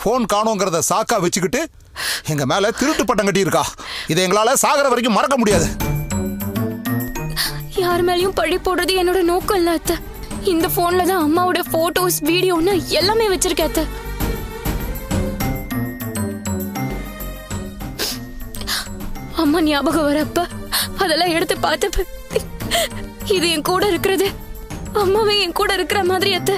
Phone காணோங்கிறத சாக்கா வச்சுக்கிட்டு எங்க மேல திருட்டு பட்டம் கட்டி இருக்கா. இதை எங்களால சாகர வரைக்கும் மறக்க முடியாது. யார் மேலயும் பழி போடுறது என்னோட நோக்கம் இல்ல அத்தை. இந்த போன்ல தான் அம்மாவோட போட்டோஸ் வீடியோன்னு எல்லாமே வச்சிருக்கேன் அத்தை. அம்மா ஞாபகம் வரப்ப அதெல்லாம் எடுத்து பார்த்தப்ப இது என் கூட இருக்கிறது அம்மாவே என் கூட இருக்கிற மாதிரி அத்தை.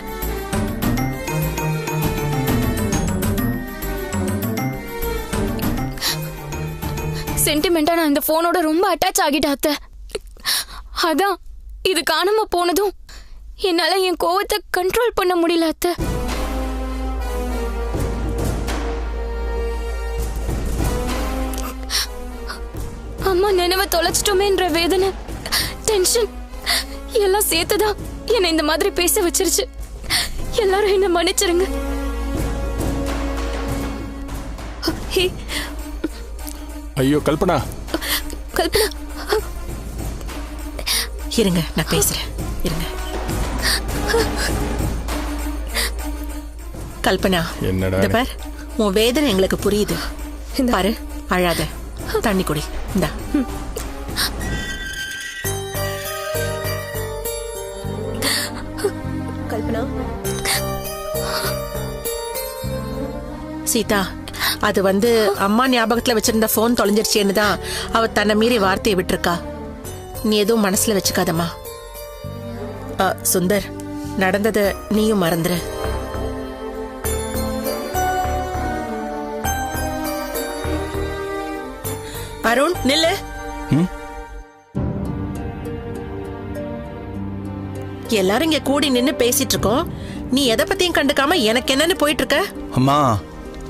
சென்டிமெண்டா நான் இந்த போனோட ரொம்ப அட்டாச் ஆகிட்டேன் அத்தை. அதான் இது காணாம போனதும் என்னால என் கோவத்தை கண்ட்ரோல் பண்ண முடியல அத்தை. அம்மா நினைவை தொலைச்சிட்டோமேன்ற வேதனை, டென்ஷன் எல்லாம் சேர்த்துதான் என்னை இந்த மாதிரி பேச வச்சிருச்சு. எல்லாரும் என்ன மன்னிச்சிருங்க. ஐயோ கல்பனா. கல்பனா இருங்க, நான் பேசுறேன். இருங்க கல்பனா, என்னடா இந்த பார், உன் வேதனை எங்களுக்கு புரியுது. பாரு, அழாத, தண்ணி குடி. இந்தா. கல்பனா. சீதா, அது அம்மா ஞாபகத்துல வச்சிருந்த போன் தொலைஞ்சிருச்சேன்னு தான் அவ தன்னை மீறி வார்த்தையை விட்டுருக்கா. நீ எதுவும் மனசுல வச்சுக்காதம்மா. சுந்தர், நடந்ததை நீயும் மறந்துரு. அருண், நில்லு. எல்லாரும் இங்க கூடி நின்னு பேசிட்டு இருக்கோம். நீ எதை பத்தியும் கண்டுக்காம எனக்கு என்னன்னு போயிட்டு இருக்க? அம்மா,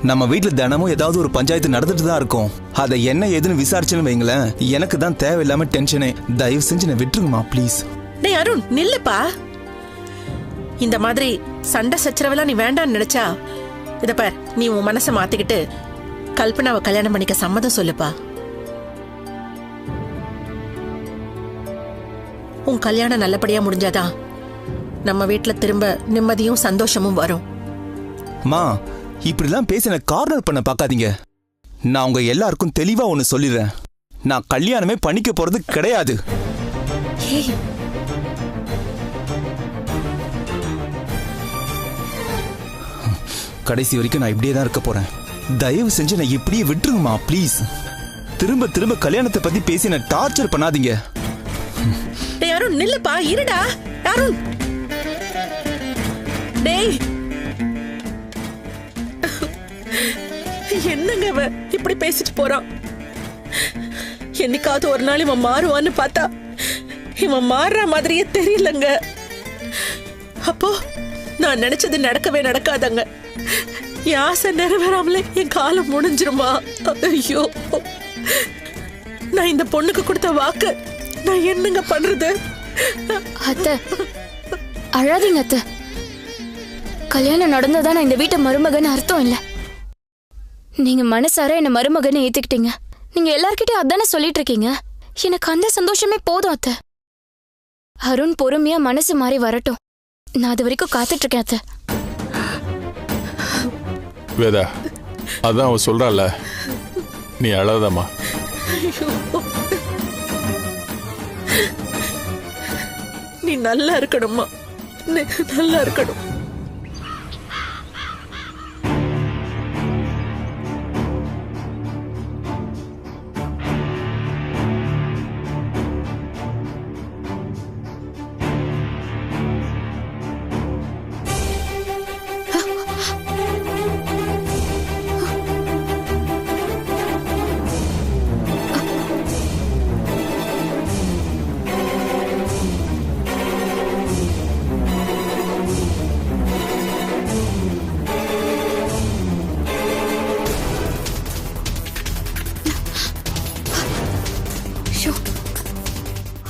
நம்ம வீட்டுல தினமும் ஏதாவது ஒரு பஞ்சாயத்து நடந்துட்டு தான் இருக்கும். அதை என்ன ஏதுன்னு விசாரிச்சுன்னு வைங்களேன், எனக்கு தான் தேவையில்லாம டென்ஷனே. தயவு செஞ்சு நான் விட்டுருங்கம்மா ப்ளீஸ். டேய் அருண், நில்லுப்பா. இந்த மாதிரி சண்டை சச்சரவெல்லாம் நீ வேண்டான்னு நினைச்சா, இத பார், நீ உன் மனசை மாத்திக்கிட்டு கல்பனாவை கல்யாணம் பண்ணிக்க சம்மதம் சொல்லுப்பா. உன் கல்யாணம் நல்லபடியா முடிஞ்சாதான் நம்ம வீட்டுல திரும்ப நிம்மதியும் சந்தோஷமும் வரும். மா, இப்படிலாம் பேசின கார்னர் பண்ண பார்க்காதீங்க. நான் உங்க எல்லாருக்கும் தெளிவா ஒண்ணு சொல்லிடுறேன். நான் கல்யாணமே பண்ணிக்க போறது கிடையாது. கடைசி வரைக்கும் நான் இப்படியே தான் இருக்க போறேன். தயவு செஞ்சு நான் இப்படியே விட்டுருங்கம்மா ப்ளீஸ். திரும்ப திரும்ப கல்யாணத்தை பத்தி பேசி நான் டார்ச்சர் பண்ணாதீங்க. டேய் அருண், நில்லுப்பா. இருடா அருண். டேய், என்னங்க இவன் இப்படி பேசிட்டு போறான்? என்னைக்காவது ஒரு நாள் இவன் மாறுவான்னு பார்த்தா இவன் மாறுற மாதிரியே தெரியலங்க. அப்போ நான் நினைச்சது நடக்கவே நடக்காதங்க. என் ஆசை நிறைவேறாமலே என் காலம் முடிஞ்சிருமா? ஐயோ, நான் இந்த பொண்ணுக்கு கொடுத்த வாக்கு நான் என்னங்க பண்றது? அத்தை, அழாதீங்க அத்தை. கல்யாணம் நடந்ததா நான் இந்த வீட்டை மருமகன் அர்த்தம் இல்ல. நீங்க மனசார என்ன மருமகன் ஏத்துக்கிட்டீங்க. நீங்க எல்லார்கிட்டயும் அதானே சொல்லிட்டு இருக்கீங்க. எனக்கு அந்த சந்தோஷமே போதும் அத்தை. அருண் பொறுமையா மனசு மாறி வரட்டும். நான் அது வரைக்கும் காத்துட்டு இருக்கேன் அத்தை. வேதா, அதான் அவ சொல்றாள், நீ அழாதம்மா. நீ நல்லா இருக்கணும்மா, நல்லா இருக்கணும்.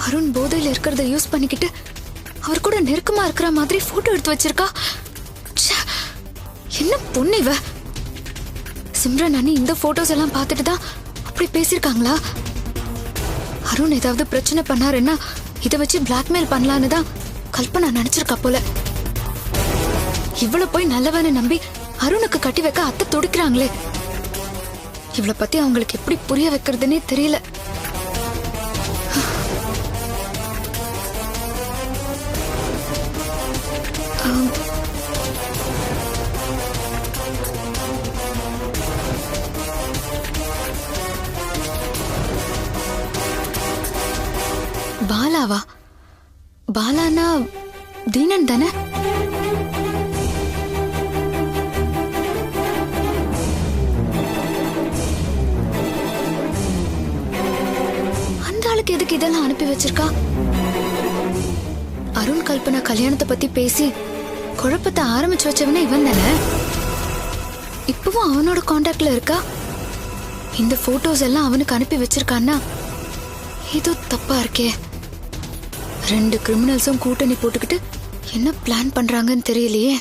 அருண் போதையில இருக்கிறத யூஸ் பண்ணிக்கிட்டு அவர் கூட நெருக்கமா இருக்கிற மாதிரி போட்டோ எடுத்து வச்சிருக்கா. என்ன பொண்ணு இவ? சிம்ரன் அண்ணி இந்த போட்டோஸ் எல்லாம் பார்த்துட்டு தான் அப்படி பேசிருக்காங்களா? அருண் ஏதாவது பிரச்சனை பண்ணாருன்னா இதை வச்சு பிளாக்மெயில் பண்ணலான்னு தான் கல்பனா நினைச்சிருக்கா போல. இவ்வளவு போய் நல்லவன்னு நம்பி அருணுக்கு கட்டி வைக்க அத்தை துடிக்கிறாங்களே. இவளை பத்தி அவங்களுக்கு எப்படி புரிய வைக்கிறதுனே தெரியல. பாலாவா? பாலானா தீனன் தானே? அந்த ஆளுக்கு எதுக்கு இதெல்லாம் அனுப்பி வச்சிருக்கா? அருண் கல்பனா கல்யாணத்தை பத்தி பேசி குழப்பத்தை ஆரம்பிச்சு வச்சவனே இவன் தானே. இப்பவும் அவனோட கான்டாக்ட்ல இருக்கா. இந்த போட்டோஸ் எல்லாம் அவனுக்கு அனுப்பி வச்சிருக்கான்னா இது தப்பா இருக்கே. 2 கிரிமினல்ஸும் கூட்டணி போட்டுக்கிட்டு என்ன பிளான் பண்றாங்கன்னு தெரியலையே.